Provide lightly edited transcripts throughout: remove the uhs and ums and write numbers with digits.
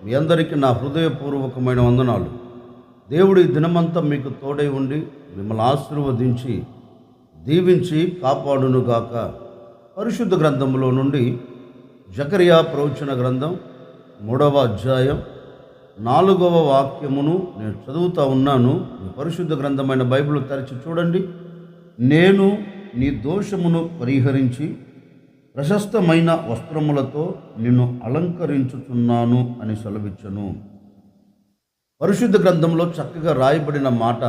మీ అందరికీ నా హృదయపూర్వకమైన వందనాలు. దేవుడి దినమంతా మీకు తోడై ఉండి మిమ్మల్ని ఆశీర్వదించి దీవించి కాపాడునుగాక. పరిశుద్ధ గ్రంథంలో నుండి జకరియా ప్రవచన గ్రంథం 3వ అధ్యాయం 4వ వాక్యమును నేను చదువుతా ఉన్నాను. మీ పరిశుద్ధ గ్రంథమైన బైబిల్ తెరిచి చూడండి. నేను నీ దోషమును పరిహరించి ప్రశస్తమైన వస్త్రములతో నిన్ను అలంకరించుచున్నాను అని సెలవిచ్చెను. పరిశుద్ధ గ్రంథంలో చక్కగా రాయబడిన మాట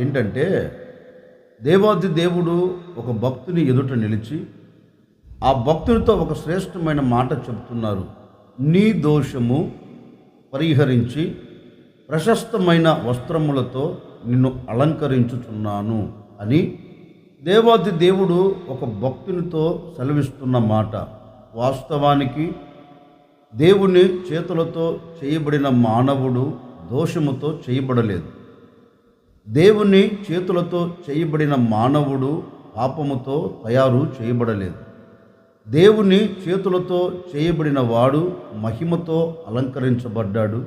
ఏంటంటే, దేవాది దేవుడు ఒక భక్తుని ఎదుట నిలిచి ఆ భక్తునితో ఒక శ్రేష్టమైన మాట చెబుతున్నారు. నీ దోషము పరిహరించి ప్రశస్తమైన వస్త్రములతో నిన్ను అలంకరించుచున్నాను అని దేవాది దేవుడు ఒక భక్తునితో సెలవిస్తున్న మాట. వాస్తవానికి దేవుని చేతులతో చేయబడిన మానవుడు దోషముతో చేయబడలేదు. దేవుని చేతులతో చేయబడిన మానవుడు పాపముతో తయారు చేయబడలేదు. దేవుని చేతులతో చేయబడిన వాడు మహిమతో అలంకరించబడ్డాడు.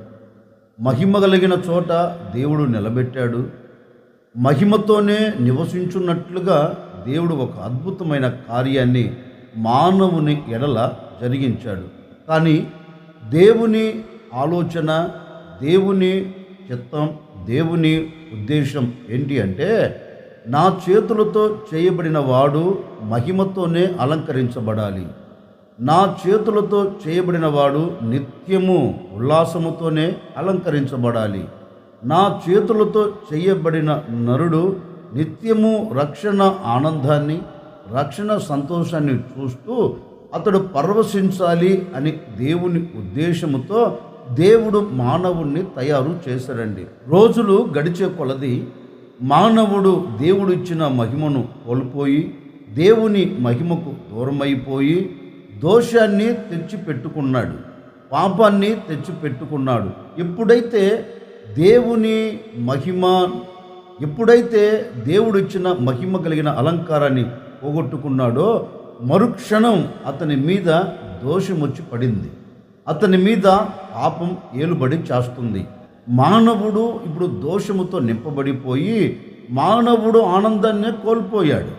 మహిమ కలిగిన చోట దేవుడు నిలబెట్టాడు. మహిమతోనే నివసించున్నట్లుగా దేవుడు ఒక అద్భుతమైన కార్యాన్ని మానవుని ఎడల జరిగించాడు. కానీ దేవుని ఆలోచన, దేవుని చిత్తం, దేవుని ఉద్దేశం ఏంటి అంటే, నా చేతులతో చేయబడిన వాడు మహిమతోనే అలంకరించబడాలి. నా చేతులతో చేయబడిన వాడు నిత్యము ఉల్లాసముతోనే అలంకరించబడాలి. నా చేతులతో చేయబడిన నరుడు నిత్యము రక్షణ ఆనందాన్ని, రక్షణ సంతోషాన్ని చూస్తూ అతడు పరవశించాలి అని దేవుని ఉద్దేశముతో దేవుడు మానవుణ్ణి తయారు చేశాడండి. రోజులు గడిచే కొలది మానవుడు దేవుడు ఇచ్చిన మహిమను కోల్పోయి దేవుని మహిమకు దూరమైపోయి దోషాన్ని తెచ్చిపెట్టుకున్నాడు, పాపాన్ని తెచ్చిపెట్టుకున్నాడు. ఎప్పుడైతే దేవుడు ఇచ్చిన మహిమ కలిగిన అలంకారాన్ని పోగొట్టుకున్నాడో మరుక్షణం అతని మీద దోషం వచ్చి పడింది. అతని మీద పాపం ఏలుబడి చేస్తుంది. మానవుడు ఇప్పుడు దోషముతో నింపబడిపోయి మానవుడు ఆనందాన్నే కోల్పోయాడు.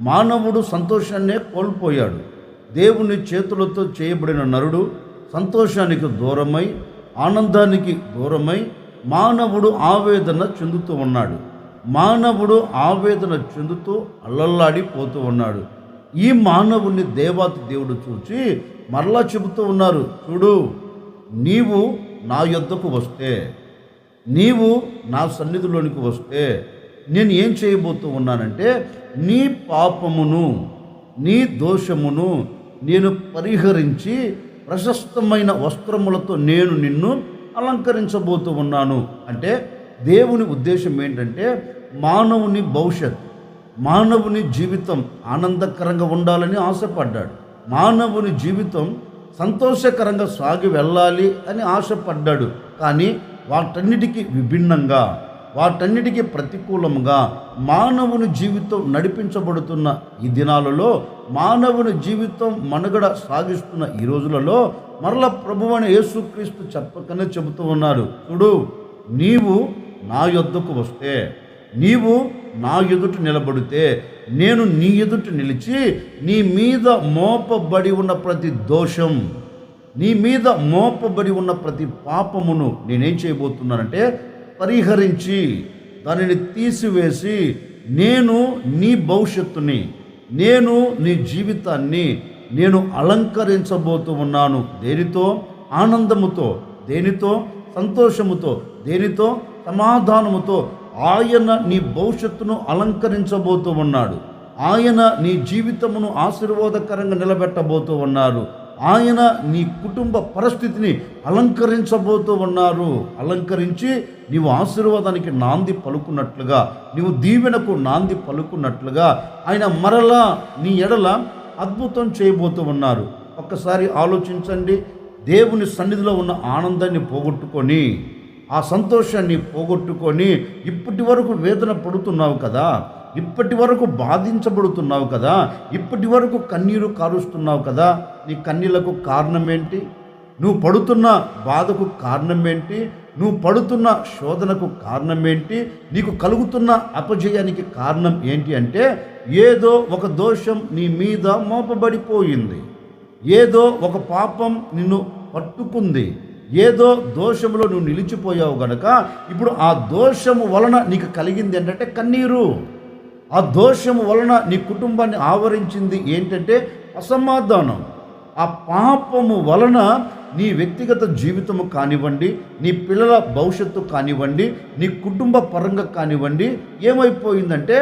మానవుడు సంతోషాన్నే కోల్పోయాడు. దేవుని చేతులతో చేయబడిన నరుడు సంతోషానికి దూరమై, ఆనందానికి దూరమై మానవుడు ఆవేదన చెందుతూ ఉన్నాడు. మానవుడు ఆవేదన చెందుతూ అల్లల్లాడిపోతూ ఉన్నాడు. ఈ మానవుని దేవాతి దేవుడు చూచి మరలా చెబుతూ ఉన్నారు, చూడు, నీవు నా యొద్దకు వస్తే, నీవు నా సన్నిధిలోనికి వస్తే నేను ఏం చేయబోతూ ఉన్నానంటే, నీ పాపమును, నీ దోషమును నేను పరిహరించి ప్రశస్తమైన వస్త్రములతో నేను నిన్ను అలంకరించబోతూ ఉన్నాను. అంటే దేవుని ఉద్దేశం ఏంటంటే, మానవుని భవిష్యత్, మానవుని జీవితం ఆనందకరంగా ఉండాలని ఆశపడ్డాడు. మానవుని జీవితం సంతోషకరంగా సాగి వెళ్ళాలి అని ఆశపడ్డాడు. కానీ వాటన్నిటికీ విభిన్నంగా, వాటన్నిటికీ ప్రతికూలంగా మానవుని జీవితం నడిపించబడుతున్న ఈ దినాలలో, మానవుని జీవితం మనుగడ సాగిస్తున్న ఈ రోజులలో మరలా ప్రభువైన యేసుక్రీస్తు చెప్పకనే చెబుతూ ఉన్నారు, చూడు, నీవు నా యొద్దకు వస్తే, నీవు నా ఎదుట నిలబడితే నేను నీ ఎదుట నిలిచి నీ మీద మోపబడి ఉన్న ప్రతి దోషం, నీ మీద మోపబడి ఉన్న ప్రతి పాపమును నేనేం చేయబోతున్నానంటే పరిహరించి దానిని తీసివేసి నేను నీ భవిష్యత్తుని, నేను నీ జీవితాన్ని నేను అలంకరించబోతూ ఉన్నాను. దేనితో? ఆనందముతో. దేనితో? సంతోషముతో. దేనితో? సమాధానముతో. ఆయన నీ భవిష్యత్తును అలంకరించబోతూ ఉన్నాడు. ఆయన నీ జీవితమును ఆశీర్వాదకరంగా నిలబెట్టబోతూ ఉన్నారు. ఆయన నీ కుటుంబ పరిస్థితిని అలంకరించబోతూ ఉన్నారు. అలంకరించి నీవు ఆశీర్వాదానికి నాంది పలుకున్నట్లుగా, నీవు దీవెనకు నాంది పలుకున్నట్లుగా ఆయన మరలా నీ ఎడల అద్భుతం చేయబోతూ ఉన్నారు. ఒక్కసారి ఆలోచించండి. దేవుని సన్నిధిలో ఉన్న ఆనందాన్ని పోగొట్టుకొని, ఆ సంతోషాన్ని పోగొట్టుకొని ఇప్పటి వరకు వేదన పడుతున్నావు కదా, ఇప్పటి వరకు బాధించబడుతున్నావు కదా, ఇప్పటి వరకు కన్నీరు కారుస్తున్నావు కదా. నీ కన్నీళ్లకు కారణం ఏంటి? నువ్వు పడుతున్న బాధకు కారణం ఏంటి? నువ్వు పడుతున్న శోధనకు కారణం ఏంటి? నీకు కలుగుతున్న అపజయానికి కారణం ఏంటి అంటే ఏదో ఒక దోషం నీ మీద మోపబడిపోయింది, ఏదో ఒక పాపం నిన్ను పట్టుకుంది, ఏదో దోషములో నువ్వు నిలిచిపోయావు గనక ఇప్పుడు ఆ దోషము వలన నీకు కలిగింది ఏంటంటే కన్నీరు. ఆ దోషము వలన నీ కుటుంబాన్ని ఆవరించింది ఏంటంటే అసమాధానం. ఆ పాపము వలన నీ వ్యక్తిగత జీవితము కానివ్వండి, నీ పిల్లల భవిష్యత్తు కానివ్వండి, నీ కుటుంబ పరంగా కానివ్వండి, ఏమైపోయిందంటే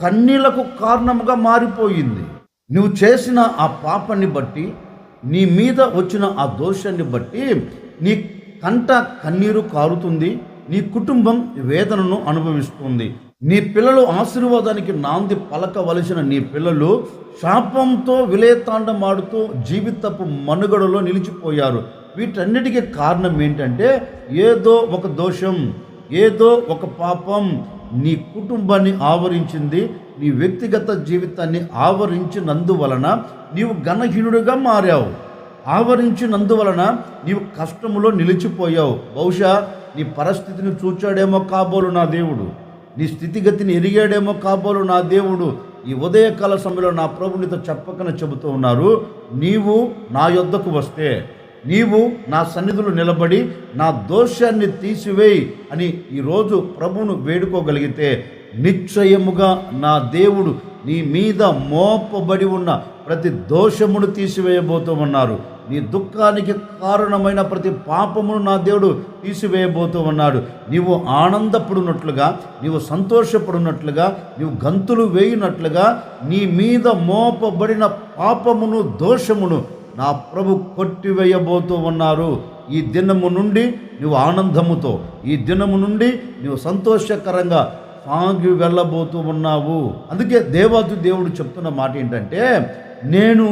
కన్నీళ్లకు కారణముగా మారిపోయింది. నువ్వు చేసిన ఆ పాపాన్ని బట్టి, నీ మీద వచ్చిన ఆ దోషాన్ని బట్టి నీ కంట కన్నీరు కారుతుంది, నీ కుటుంబం వేదనను అనుభవిస్తుంది. నీ పిల్లలు ఆశీర్వాదానికి నాంది పలకవలసిన నీ పిల్లలు శాపంతో విలేతాండమాడుతూ జీవితపు మనుగడలో నిలిచిపోయారు. వీటన్నిటికీ కారణం ఏంటంటే ఏదో ఒక దోషం, ఏదో ఒక పాపం నీ కుటుంబాన్ని ఆవరించింది, నీ వ్యక్తిగత జీవితాన్ని ఆవరించినందువలన నీవు ఘనహీనుడిగా మారావు. ఆవరించినందువలన నీవు కష్టములో నిలిచిపోయావు. బహుశా నీ పరిస్థితిని చూచాడేమో కాబోలు నా దేవుడు, నీ స్థితిగతిని ఎరిగాడేమో కాబోలు నా దేవుడు. ఈ ఉదయకాల సమయంలో నా ప్రభు నీతో చెప్పకనే చెబుతూ ఉన్నారు, నీవు నా యొద్దకు వస్తే, నీవు నా సన్నిధిలో నిలబడి నా దోషాన్ని తీసివేయి అని ఈరోజు ప్రభువును వేడుకోగలిగితే నిశ్చయముగా నా దేవుడు నీ మీద మోపబడి ఉన్న ప్రతి దోషమును తీసివేయబోతూ ఉన్నారు. నీ దుఃఖానికి కారణమైన ప్రతి పాపమును నా దేవుడు తీసివేయబోతూ ఉన్నాడు. నీవు ఆనందపడినట్లుగా, నీవు సంతోషపడినట్లుగా, నీవు గంతులు వేయినట్లుగా నీ మీద మోపబడిన పాపమును, దోషమును నా ప్రభు కొట్టివేయబోతూ ఉన్నారు. ఈ దినము నుండి నువ్వు ఆనందముతో, ఈ దినము నుండి నువ్వు సంతోషకరంగా సాగి వెళ్ళబోతూ ఉన్నావు. అందుకే దేవాది దేవుడు చెప్తున్న మాట ఏంటంటే, నేను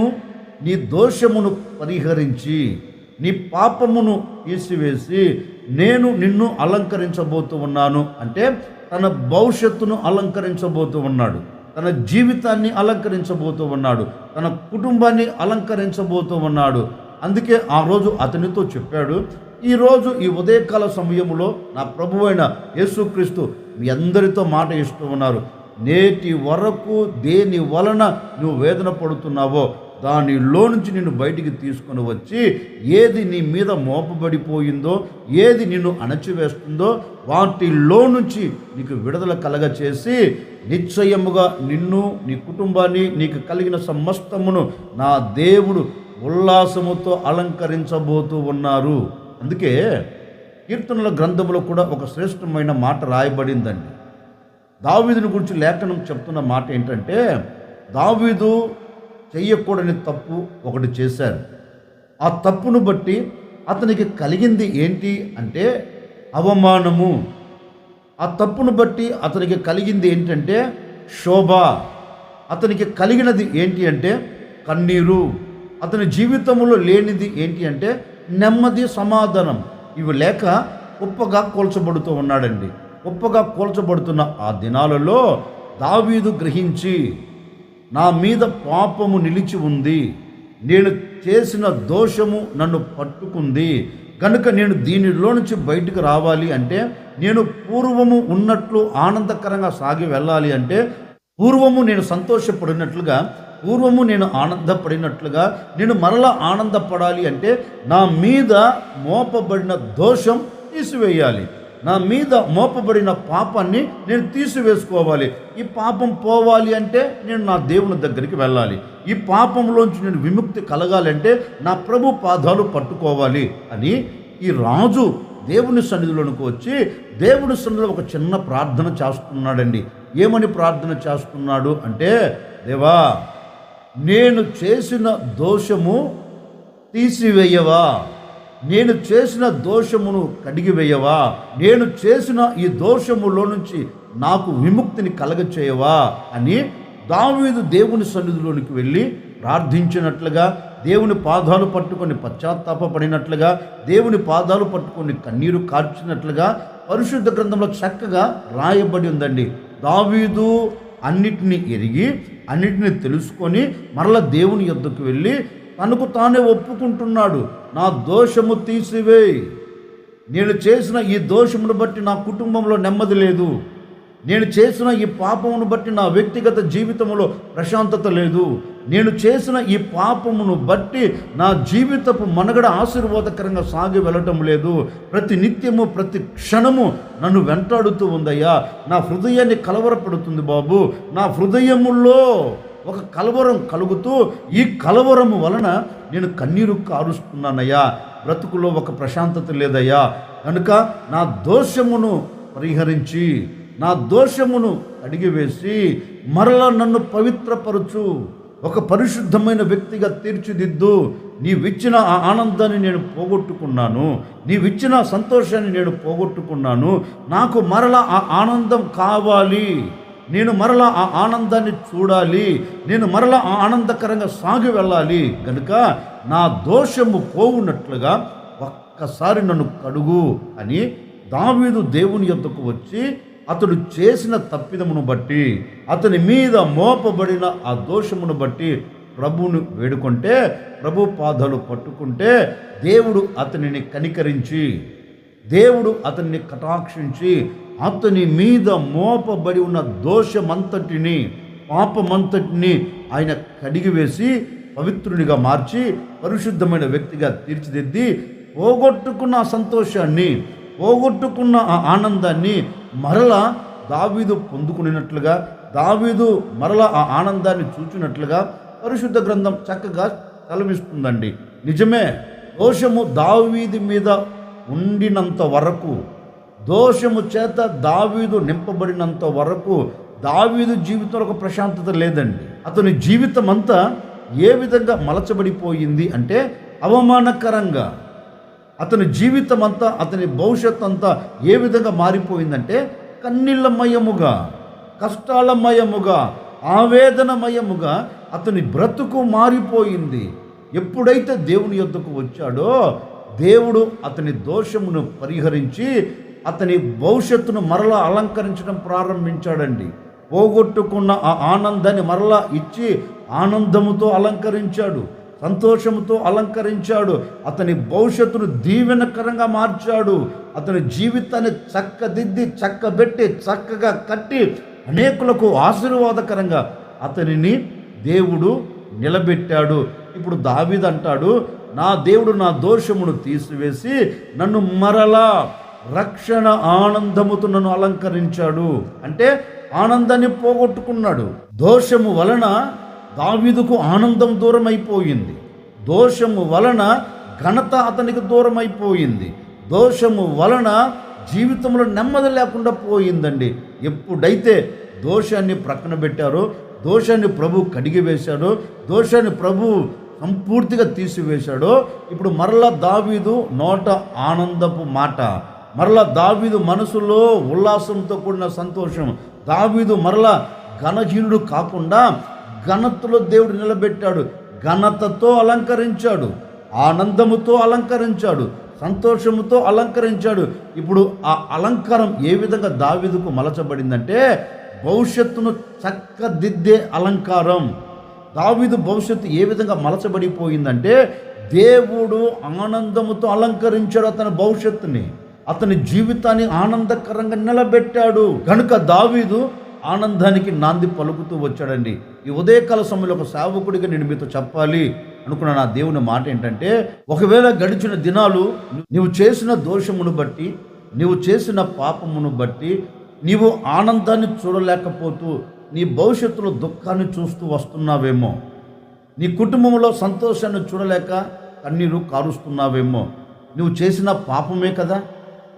నీ దోషమును పరిహరించి, నీ పాపమును తీసివేసి నేను నిన్ను అలంకరించబోతూ ఉన్నాను. అంటే తన భవిష్యత్తును అలంకరించబోతూ ఉన్నాడు, తన జీవితాన్ని అలంకరించబోతూ ఉన్నాడు, తన కుటుంబాన్ని అలంకరించబోతూ ఉన్నాడు. అందుకే ఆ రోజు అతనితో చెప్పాడు, ఈరోజు ఈ ఉదయకాల సమయంలో నా ప్రభువైన యేసుక్రీస్తు మీ అందరితో మాట ఇస్తూ ఉన్నారు. నేటి వరకు దేని వలన నువ్వు వేదన పడుతున్నావో దానిలో నుంచి నిన్ను బయటికి తీసుకొని వచ్చి, ఏది నీ మీద మోపబడిపోయిందో, ఏది నిన్ను అణచివేస్తుందో వాటిలో నుంచి నీకు విడుదల కలగచేసి నిశ్చయముగా నిన్ను, నీ కుటుంబాన్ని, నీకు కలిగిన సమస్తమును నా దేవుడు ఉల్లాసముతో అలంకరించబోతూ ఉన్నారు. అందుకే కీర్తనల గ్రంథంలో కూడా ఒక శ్రేష్టమైన మాట రాయబడిందండి. దావీదుని గురించి లేఖనం చెప్తున్న మాట ఏంటంటే, దావీదు చెయ్యకూడని తప్పు ఒకటి చేశారు. ఆ తప్పును బట్టి అతనికి కలిగింది ఏంటి అంటే అవమానము. ఆ తప్పును బట్టి అతనికి కలిగింది ఏంటంటే శోభ. అతనికి కలిగినది ఏంటి అంటే కన్నీరు. అతని జీవితంలో లేనిది ఏంటి అంటే నెమ్మది, సమాధానం. ఇవి లేక కుప్పగా కూల్చబడుతూ ఉన్నాడండి. కుప్పగా కూల్చబడుతున్న ఆ దినాలలో దావీదు గ్రహించి, నా మీద పాపము నిలిచి ఉంది, నేను చేసిన దోషము నన్ను పట్టుకుంది కనుక నేను దీనిలో నుంచి బయటకు రావాలి అంటే, నేను పూర్వము ఉన్నట్లు ఆనందకరంగా సాగి వెళ్ళాలి అంటే, పూర్వము నేను సంతోషపడినట్లుగా, పూర్వము నేను ఆనందపడినట్లుగా నేను మరలా ఆనందపడాలి అంటే నా మీద మోపబడిన దోషం తీసివేయాలి, నా మీద మోపబడిన పాపాన్ని నేను తీసివేసుకోవాలి. ఈ పాపం పోవాలి అంటే నేను నా దేవుని దగ్గరికి వెళ్ళాలి. ఈ పాపంలోంచి నేను విముక్తి కలగాలంటే నా ప్రభు పాదాలు పట్టుకోవాలి అని ఈ రాజు దేవుని సన్నిధిలోనికి వచ్చి దేవుని సన్నిధిలో ఒక చిన్న ప్రార్థన చేస్తున్నాడండి. ఏమని ప్రార్థన చేస్తున్నాడు అంటే, దేవా, నేను చేసిన దోషము తీసివేయవా, నేను చేసిన దోషమును కడిగివేయవా, నేను చేసిన ఈ దోషములో నుంచి నాకు విముక్తిని కలగచేయవా అని దావీదు దేవుని సన్నిధిలోనికి వెళ్ళి ప్రార్థించినట్లుగా, దేవుని పాదాలు పట్టుకొని పశ్చాత్తాపడినట్లుగా, దేవుని పాదాలు పట్టుకొని కన్నీరు కార్చినట్లుగా పరిశుద్ధ గ్రంథంలో చక్కగా రాయబడి ఉందండి. దావీదు అన్నిటినీ ఎరిగి, అన్నిటినీ తెలుసుకొని మరలా దేవుని యొద్దకు వెళ్ళి తనకు తానే ఒప్పుకుంటున్నాడు, నా దోషము తీసివేయి. నేను చేసిన ఈ దోషమును బట్టి నా కుటుంబంలో నెమ్మది లేదు. నేను చేసిన ఈ పాపమును బట్టి నా వ్యక్తిగత జీవితంలో ప్రశాంతత లేదు. నేను చేసిన ఈ పాపమును బట్టి నా జీవితపు మనుగడ ఆశీర్వాదకరంగా సాగి వెళ్ళటం లేదు. ప్రతి నిత్యము ప్రతి క్షణము నన్ను వెంటాడుతూ ఉందయ్యా. నా హృదయాన్ని కలవరపడుతుంది బాబు. నా హృదయములో ఒక కలవరం కలుగుతూ ఈ కలవరము వలన నేను కన్నీరు కారుస్తున్నానయ్యా. బ్రతుకులో ఒక ప్రశాంతత లేదయ్యా. కనుక నా దోషమును పరిహరించి, నా దోషమును అడిగివేసి మరలా నన్ను పవిత్రపరచు, ఒక పరిశుద్ధమైన వ్యక్తిగా తీర్చిదిద్దు. నీవిచ్చిన ఆ ఆనందాన్ని నేను పోగొట్టుకున్నాను, నీవిచ్చిన సంతోషాన్ని నేను పోగొట్టుకున్నాను. నాకు మరలా ఆ ఆనందం కావాలి. నేను మరలా ఆ ఆనందాన్ని చూడాలి. నేను మరలా ఆ ఆనందకరంగా సాగి వెళ్ళాలి. కనుక నా దోషము పోవునట్లుగా ఒక్కసారి నన్ను కడుగు అని దావీదు దేవుని యొద్దకు వచ్చి అతడు చేసిన తప్పిదమును బట్టి, అతని మీద మోపబడిన ఆ దోషమును బట్టి ప్రభువును వేడుకుంటే, ప్రభు పాదాలు పట్టుకుంటే దేవుడు అతనిని కనికరించి, దేవుడు అతన్ని కటాక్షించి అతని మీద మోపబడి ఉన్న దోషమంతటిని, పాపమంతటిని ఆయన కడిగివేసి పవిత్రునిగా మార్చి పరిశుద్ధమైన వ్యక్తిగా తీర్చిదిద్ది పోగొట్టుకున్న సంతోషాన్ని, పోగొట్టుకున్న ఆ ఆనందాన్ని మరలా దావీదు పొందుకునేటట్లుగా, దావీదు మరలా ఆ ఆనందాన్ని చూచినట్లుగా పరిశుద్ధ గ్రంథం చక్కగా సెలవిస్తుందండి. నిజమే, దోషము దావీదు మీద ఉండినంత వరకు, దోషము చేత దావీదు నింపబడినంత వరకు దావీదు జీవితంలో ఒక ప్రశాంతత లేదండి. అతని జీవితం అంతా ఏ విధంగా మలచబడిపోయింది అంటే అవమానకరంగా. అతని జీవితం అంతా, అతని భవిష్యత్ అంతా ఏ విధంగా మారిపోయిందంటే కన్నీళ్ళమయముగా, కష్టాలమయముగా, ఆవేదనమయముగా అతని బ్రతుకు మారిపోయింది. ఎప్పుడైతే దేవుని యొద్దకు వచ్చాడో దేవుడు అతని దోషమును పరిహరించి అతని భవిష్యత్తును మరలా అలంకరించడం ప్రారంభించాడండి. పోగొట్టుకున్న ఆ ఆనందాన్ని మరలా ఇచ్చి ఆనందముతో అలంకరించాడు, సంతోషంతో అలంకరించాడు. అతని భవిష్యత్తును దీవెనకరంగా మార్చాడు. అతని జీవితాన్ని చక్కదిద్ది, చక్కబెట్టి, చక్కగా కట్టి అనేకులకు ఆశీర్వాదకరంగా అతనిని దేవుడు నిలబెట్టాడు. ఇప్పుడు దావీదు అంటాడు, నా దేవుడు నా దోషమును తీసివేసి నన్ను మరలా రక్షణ ఆనందముతో నన్ను అలంకరించాడు. అంటే ఆనందాన్ని పోగొట్టుకున్నాడు. దోషము వలన దావీదుకు ఆనందం దూరం అయిపోయింది. దోషము వలన ఘనత అతనికి దూరం అయిపోయింది. దోషము వలన జీవితంలో నెమ్మది లేకుండా పోయిందండి. ఎప్పుడైతే దోషాన్ని ప్రక్కన పెట్టారో, దోషాన్ని ప్రభు కడిగివేశాడో, దోషాన్ని ప్రభు సంపూర్తిగా తీసివేశాడో, ఇప్పుడు మరలా దావీదు నోట ఆనందపు మాట, మరలా దావీదు మనసులో ఉల్లాసంతో కూడిన సంతోషం, దావీదు మరలా ఘనహీనుడు కాకుండా ఘనతలో దేవుడు నిలబెట్టాడు. ఘనతతో అలంకరించాడు, ఆనందముతో అలంకరించాడు, సంతోషముతో అలంకరించాడు. ఇప్పుడు ఆ అలంకారం ఏ విధంగా దావీదుకు మలచబడిందంటే భవిష్యత్తును చక్కదిద్దే అలంకారం. దావీదు భవిష్యత్తు ఏ విధంగా మలచబడిపోయిందంటే దేవుడు ఆనందముతో అలంకరించాడు అతని భవిష్యత్తుని, అతని జీవితాన్ని ఆనందకరంగా నిలబెట్టాడు. కనుక దావీదు ఆనందానికి నాంది పలుకుతూ వచ్చాడండి. ఈ ఉదయకాల సమయంలో ఒక సేవకుడిగా నేను మీతో చెప్పాలి అనుకున్న నా దేవుని మాట ఏంటంటే, ఒకవేళ గడిచిన దినాలు నీవు చేసిన దోషమును బట్టి, నీవు చేసిన పాపమును బట్టి నీవు ఆనందాన్ని చూడలేకపోతూ నీ భవిష్యత్తులో దుఃఖాన్ని చూస్తూ వస్తున్నావేమో, నీ కుటుంబంలో సంతోషాన్ని చూడలేక కన్నీరు కారుస్తున్నావేమో. నువ్వు చేసిన పాపమే కదా,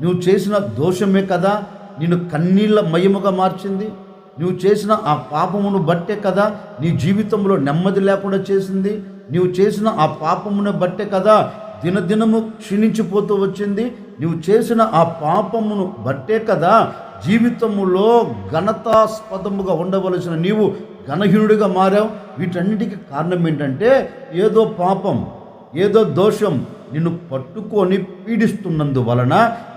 నువ్వు చేసిన దోషమే కదా నిన్ను కన్నీళ్ళ మయముగా మార్చింది. నువ్వు చేసిన ఆ పాపమును బట్టే కదా నీ జీవితంలో నెమ్మది లేకుండా చేసింది. నువ్వు చేసిన ఆ పాపమును బట్టే కదా దినదినము క్షీణించిపోతూ వచ్చింది. నువ్వు చేసిన ఆ పాపమును బట్టే కదా జీవితములో ఘనతాస్పదముగా ఉండవలసిన నీవు ఘనహీనుడిగా మారావు. వీటన్నిటికీ కారణం ఏంటంటే ఏదో పాపం, ఏదో దోషం నిన్ను పట్టుకొని పీడిస్తున్నందువలన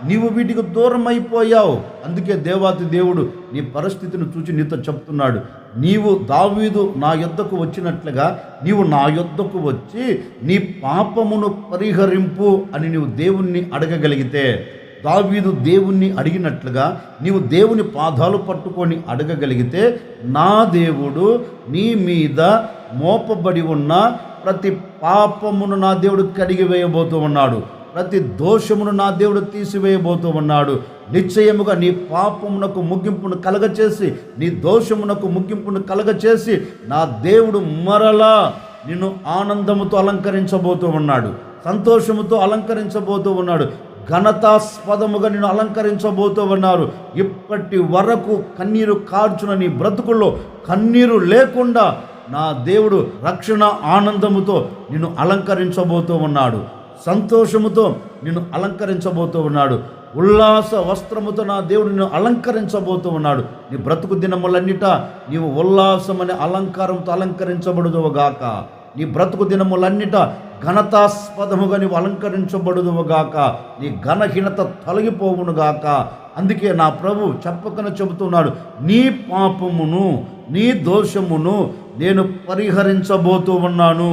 నీవు వీటికి దూరం అయిపోయావు. అందుకే దేవాతి దేవుడు నీ పరిస్థితిని చూసి నీతో చెప్తున్నాడు, నీవు దావీదు నా యొద్దకు వచ్చినట్లుగా నీవు నా యొద్దకు వచ్చి నీ పాపమును పరిహరింపు అని నీవు దేవుణ్ణి అడగగలిగితే, దావీదు దేవుణ్ణి అడిగినట్లుగా నీవు దేవుని పాదాలు పట్టుకొని అడగగలిగితే, నా దేవుడు నీ మీద మోపబడి ఉన్న ప్రతి పాపమును నా దేవుడు కడిగి వేయబోతూ ఉన్నాడు. ప్రతి దోషమును నా దేవుడు తీసివేయబోతూ ఉన్నాడు. నిశ్చయముగా నీ పాపమునకు ముగింపును కలగచేసి, నీ దోషమునకు ముగింపును కలగచేసి నా దేవుడు మరలా నిన్ను ఆనందముతో అలంకరించబోతూ ఉన్నాడు, సంతోషముతో అలంకరించబోతూ ఉన్నాడు, ఘనతాస్పదముగా నిన్ను అలంకరించబోతూ ఉన్నారు. ఇప్పటి వరకు కన్నీరు కార్చున నీ బ్రతుకుల్లో కన్నీరు లేకుండా నా దేవుడు రక్షణ ఆనందముతో నిన్ను అలంకరించబోతూ ఉన్నాడు, సంతోషముతో నిన్ను అలంకరించబోతూ ఉన్నాడు, ఉల్లాస వస్త్రముతో నా దేవుడు నిన్ను అలంకరించబోతూ ఉన్నాడు. నీ బ్రతుకు దినములన్నిట నీవు ఉల్లాసమనే అలంకారంతో అలంకరించబడుదువుగాక. నీ బ్రతుకు దినములన్నిట ఘనతాస్పదముగా నీవు అలంకరించబడుదువుగాక. నీ ఘనహీనత తొలగిపోవునుగాక. అందుకే నా ప్రభు చెప్పకనే చెబుతున్నాడు, నీ పాపమును నీ దోషమును నేను పరిహరించబోతూ ఉన్నాను.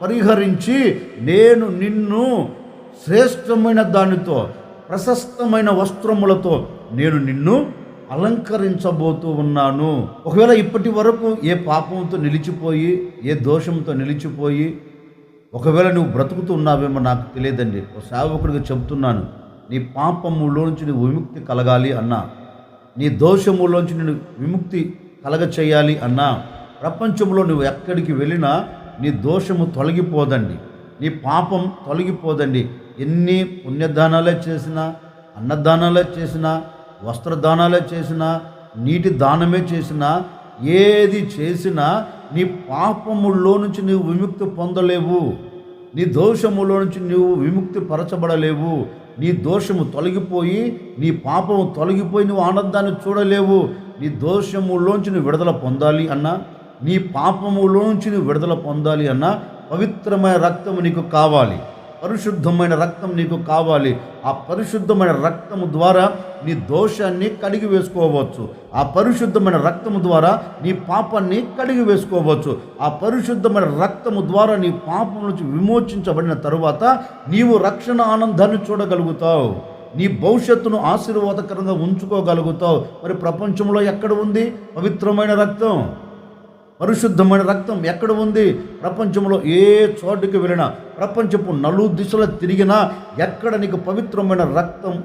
పరిహరించి నేను నిన్ను శ్రేష్టమైన దానితో, ప్రశస్తమైన వస్త్రములతో నేను నిన్ను అలంకరించబోతూ ఉన్నాను. ఒకవేళ ఇప్పటి వరకు ఏ పాపంతో నిలిచిపోయి, ఏ దోషంతో నిలిచిపోయి ఒకవేళ నువ్వు బ్రతుకుతూ ఉన్నావేమో నాకు తెలియదండి. ఒక సేవకుడిగా చెబుతున్నాను, నీ పాపములోంచి నువ్వు విముక్తి కలగాలి అన్నా, నీ దోషములోంచి నేను విముక్తి కలగ చేయాలి అన్నా, ప్రపంచంలో నువ్వు ఎక్కడికి వెళ్ళినా నీ దోషము తొలగిపోదండి, నీ పాపం తొలగిపోదండి. ఎన్ని పుణ్యదానాలే చేసినా, అన్నదానాలే చేసినా, వస్త్రదానాలే చేసినా, నీటి దానమే చేసినా, ఏది చేసినా నీ పాపములో నుంచి నీవు విముక్తి పొందలేవు, నీ దోషములో నుంచి నీవు విముక్తి పరచబడలేవు. నీ దోషము తొలగిపోయి, నీ పాపము తొలగిపోయి నువ్వు ఆనందాన్ని చూడలేవు. నీ దోషములోంచి నువ్వు విడుదల పొందాలి అన్నా, నీ పాపములోంచి నువ్వు విడుదల పొందాలి అన్నా పవిత్రమైన రక్తము నీకు కావాలి, పరిశుద్ధమైన రక్తం నీకు కావాలి. ఆ పరిశుద్ధమైన రక్తము ద్వారా నీ దోషాన్ని కడిగి వేసుకోవచ్చు. ఆ పరిశుద్ధమైన రక్తము ద్వారా నీ పాపాన్ని కడిగి వేసుకోవచ్చు. ఆ పరిశుద్ధమైన రక్తము ద్వారా నీ పాపం నుంచి విమోచించబడిన తరువాత నీవు రక్షణ ఆనందాన్ని చూడగలుగుతావు, నీ భవిష్యత్తును ఆశీర్వాదకరంగా ఉంచుకోగలుగుతావు. మరి ప్రపంచంలో ఎక్కడ ఉంది పవిత్రమైన రక్తం, పరిశుద్ధమైన రక్తం ఎక్కడ ఉంది? ప్రపంచంలో ఏ చోటుకి వెళ్ళినా, ప్రపంచపు నలు దిశలో తిరిగినా ఎక్కడ నీకు పవిత్రమైన రక్తం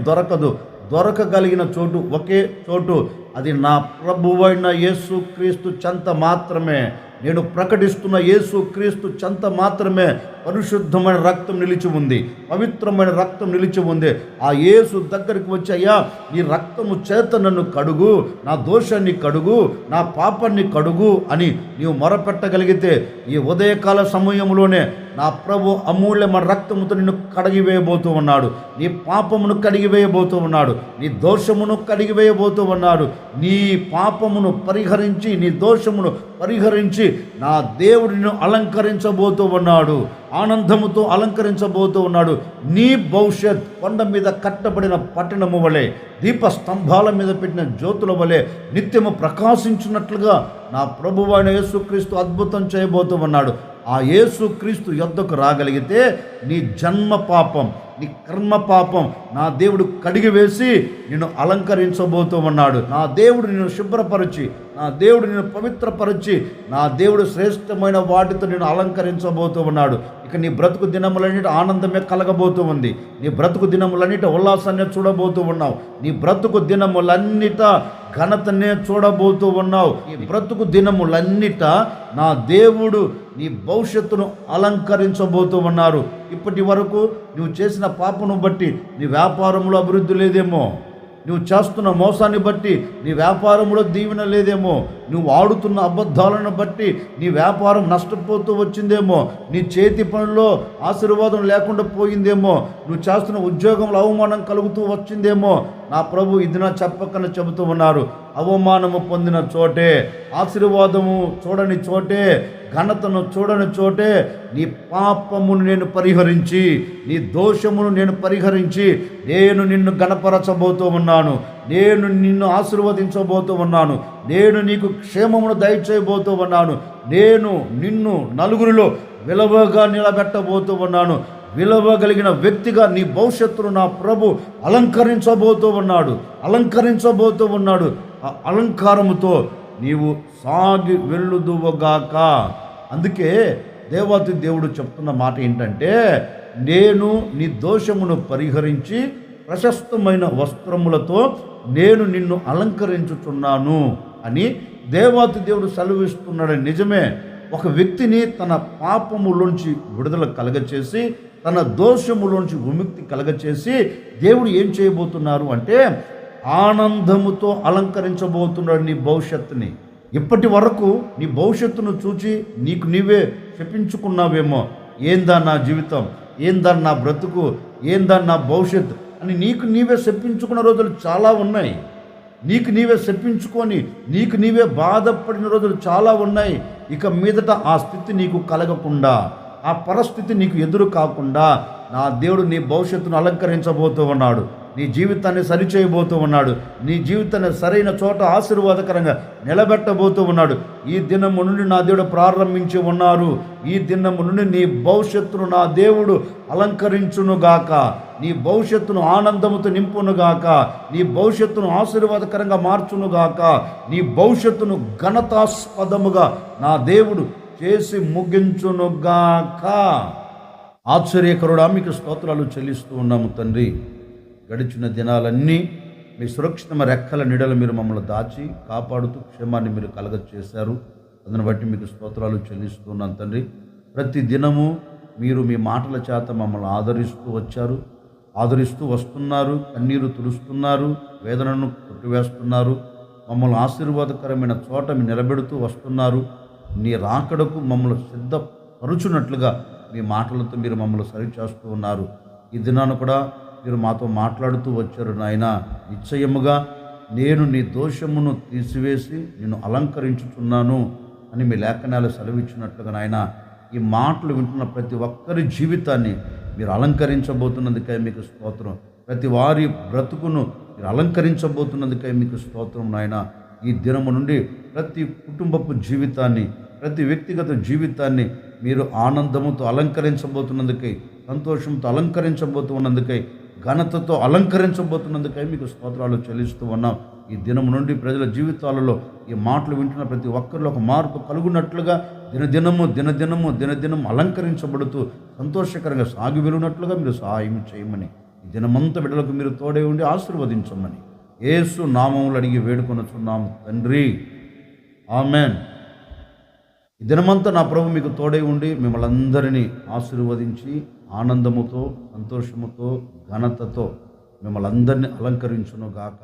దొరకదు. దొరకగలిగిన చోటు ఒకే చోటు, అది నా ప్రభువైన యేసు క్రీస్తు చెంత మాత్రమే. నేను ప్రకటిస్తున్న యేసు క్రీస్తు చెంత మాత్రమే పరిశుద్ధమైన రక్తం నిలిచి ఉంది, పవిత్రమైన రక్తం నిలిచి ఉంది. ఆ యేసు దగ్గరికి వచ్చి, అయ్యా నీ రక్తము చేత నన్ను కడుగు, నా దోషాన్ని కడుగు, నా పాపాన్ని కడుగు అని నీవు మొరపెట్టగలిగితే ఈ ఉదయకాల సమయంలోనే నా ప్రభు అమూల్యమైన రక్తముతో నిన్ను కడిగివేయబోతూ ఉన్నాడు. నీ పాపమును కడిగివేయబోతూ ఉన్నాడు, నీ దోషమును కడిగివేయబోతూ ఉన్నాడు. నీ పాపమును పరిహరించి, నీ దోషమును పరిహరించి నా దేవుడు నిన్ను అలంకరించబోతూ ఉన్నాడు, ఆనందముతో అలంకరించబోతూ ఉన్నాడు. నీ భవిష్యత్ కొండ మీద కట్టబడిన పట్టణము వలె, దీప స్తంభాల మీద పెట్టిన జ్యోతుల వలె నిత్యము ప్రకాశించినట్లుగా నా ప్రభువైన యేసుక్రీస్తు అద్భుతం చేయబోతూ ఉన్నాడు. ఆ యేసుక్రీస్తు యొద్దకు రాగలిగితే నీ జన్మ పాపం, నీ కర్మ పాపం నా దేవుడు కడిగివేసి నిన్ను అలంకరించబోతూ ఉన్నాడు. నా దేవుడు నిన్ను శుభ్రపరిచి, నా దేవుడు నిన్ను పవిత్రపరిచి, నా దేవుడు శ్రేష్టమైన వాటితో నిన్ను అలంకరించబోతూ ఉన్నాడు. ఇక నీ బ్రతుకు దినములన్నిటి ఆనందమే కలగబోతూ ఉంది. నీ బ్రతుకు దినములన్నిట ఉల్లాసాన్ని చూడబోతూ ఉన్నావు. నీ బ్రతుకు దినములన్నిట ఘనతనే చూడబోతూ ఉన్నావు. ఈ బ్రతుకు దినములన్నిట నా దేవుడు నీ భవిష్యత్తును అలంకరించబోతూ ఉన్నారు. ఇప్పటి వరకు నువ్వు చేసిన పాపను బట్టి నీ వ్యాపారంలో అభివృద్ధి లేదేమో, నువ్వు చేస్తున్న మోసాన్ని బట్టి నీ వ్యాపారంలో దీవెన లేదేమో, నువ్వు ఆడుతున్న అబద్ధాలను బట్టి నీ వ్యాపారం నష్టపోతూ వచ్చిందేమో, నీ చేతి పనుల్లో ఆశీర్వాదం లేకుండా పోయిందేమో, నువ్వు చేస్తున్న ఉద్యోగంలో అవమానం కలుగుతూ వచ్చిందేమో. నా ప్రభు ఇది నా చెప్పకనే చెబుతూ ఉన్నారు, అవమానము పొందిన చోటే, ఆశీర్వాదము చూడని చోటే, ఘనతను చూడని చోటే నీ పాపమును నేను పరిహరించి, నీ దోషమును నేను పరిహరించి నేను నిన్ను గణపరచబోతూ ఉన్నాను. నేను నిన్ను ఆశీర్వదించబోతూ ఉన్నాను, నేను నీకు క్షేమమును దయచేయబోతూ ఉన్నాను, నేను నిన్ను నలుగురిలో విలువగా నిలబెట్టబోతూ ఉన్నాను, విలువగలిగిన వ్యక్తిగా నీ భవిష్యత్తును నా ప్రభు అలంకరించబోతూ ఉన్నాడు. ఆ అలంకారముతో నీవు సాగి వెళ్ళుదువుగాక. అందుకే దేవాతి దేవుడు చెప్తున్న మాట ఏంటంటే, నేను నీ దోషమును పరిహరించి ప్రశస్తమైన వస్త్రములతో నేను నిన్ను అలంకరించుచున్నాను అని దేవాతి దేవుడు సెలవిస్తున్నాడు. నిజమే, ఒక వ్యక్తిని తన పాపములోంచి విడుదల కలగచేసి, తన దోషములోంచి విముక్తి కలగచేసి దేవుడు ఏం చేయబోతున్నారు అంటే ఆనందముతో అలంకరించబోతున్నాడు నీ భవిష్యత్తుని. ఇప్పటి వరకు నీ భవిష్యత్తును చూచి నీకు నీవే చెప్పించుకున్నావేమో, ఏందా నా జీవితం, ఏందా నా బ్రతుకు, ఏందా నా భవిష్యత్తు అని నీకు నీవే చెప్పించుకున్న రోజులు చాలా ఉన్నాయి. నీకు నీవే చెప్పించుకొని నీకు నీవే బాధపడిన రోజులు చాలా ఉన్నాయి. ఇక మీదట ఆ స్థితి నీకు కలగకుండా, ఆ పరిస్థితి నీకు ఎదురు కాకుండా నా దేవుడు నీ భవిష్యత్తును అలంకరించబోతూ ఉన్నాడు, నీ జీవితాన్ని సరిచేయబోతూ ఉన్నాడు, నీ జీవితాన్ని సరైన చోట ఆశీర్వాదకరంగా నిలబెట్టబోతూ ఉన్నాడు. ఈ దినము నుండి నా దేవుడు ప్రారంభించి ఉన్నారు. ఈ దినము నుండి నీ భవిష్యత్తును నా దేవుడు అలంకరించునుగాక, నీ భవిష్యత్తును ఆనందముతో నింపునుగాక, నీ భవిష్యత్తును ఆశీర్వాదకరంగా మార్చునుగాక, నీ భవిష్యత్తును ఘనతాస్పదముగా నా దేవుడు చేసి ముగించునుగాక. ఆశ్చర్యకరుడా, మీకు స్తోత్రాలు చెల్లిస్తూ ఉన్నాము తండ్రి. గడిచిన దినాలన్నీ మీ సురక్షితమైన రెక్కల నీడలు మీరు మమ్మల్ని దాచి కాపాడుతూ క్షేమాన్ని మీరు కలగచేశారు. అందుని బట్టి మీకు స్తోత్రాలు చెల్లిస్తున్నాను తండ్రి. ప్రతి దినము మీరు మీ మాటల చేత మమ్మల్ని ఆదరిస్తూ వస్తున్నారు, కన్నీరు తుడుస్తున్నారు, వేదనను కొట్టివేస్తున్నారు, మమ్మల్ని ఆశీర్వాదకరమైన చోట మీరు నిలబెడుతూ వస్తున్నారు. నీ రాకడకు మమ్మల్ని సిద్ధపరుచున్నట్లుగా మీ మాటలతో మీరు మమ్మల్ని సరిచేస్తూ ఉన్నారు. ఈ దినాన్ని కూడా మీరు మాతో మాట్లాడుతూ వచ్చారు నాయన. నిశ్చయముగా నేను నీ దోషమును తీసివేసి నిన్ను అలంకరించుచున్నాను అని మీ లేఖనాలు సెలవిచ్చినట్లుగా నాయన, ఈ మాటలు వింటున్న ప్రతి ఒక్కరి జీవితాన్ని మీరు అలంకరించబోతున్నందుకై మీకు స్తోత్రం. ప్రతి వారి బ్రతుకును మీరు అలంకరించబోతున్నందుకై మీకు స్తోత్రం నాయన. ఈ దినము నుండి ప్రతి కుటుంబపు జీవితాన్ని, ప్రతి వ్యక్తిగత జీవితాన్ని మీరు ఆనందముతో అలంకరించబోతున్నందుకై, సంతోషంతో అలంకరించబోతున్నందుకై, ఘనతతో అలంకరించబోతున్నందుకై మీకు స్తోత్రాలు చెల్లిస్తూ ఉన్నాం. ఈ దినము నుండి ప్రజల జీవితాలలో ఈ మాటలు వింటున్న ప్రతి ఒక్కరిలో ఒక మార్పు కలుగునట్లుగా దినదినము అలంకరించబడుతూ సంతోషకరంగా సాగి వెలునట్లుగా మీరు సహాయం చేయమని, ఈ దినమంతా బిడ్డలకు మీరు తోడే ఉండి ఆశీర్వదించమని యేసు నామములు అడిగి వేడుకొనుచున్నాము తండ్రి, ఆమెన్. ఈ దినమంతా నా ప్రభు మీకు తోడై ఉండి మిమ్మల్ని అందరినీ ఆశీర్వదించి ఆనందముతో, సంతోషముతో, ఘనతతో మిమ్మల్ని అందరినీ అలంకరించును గాక.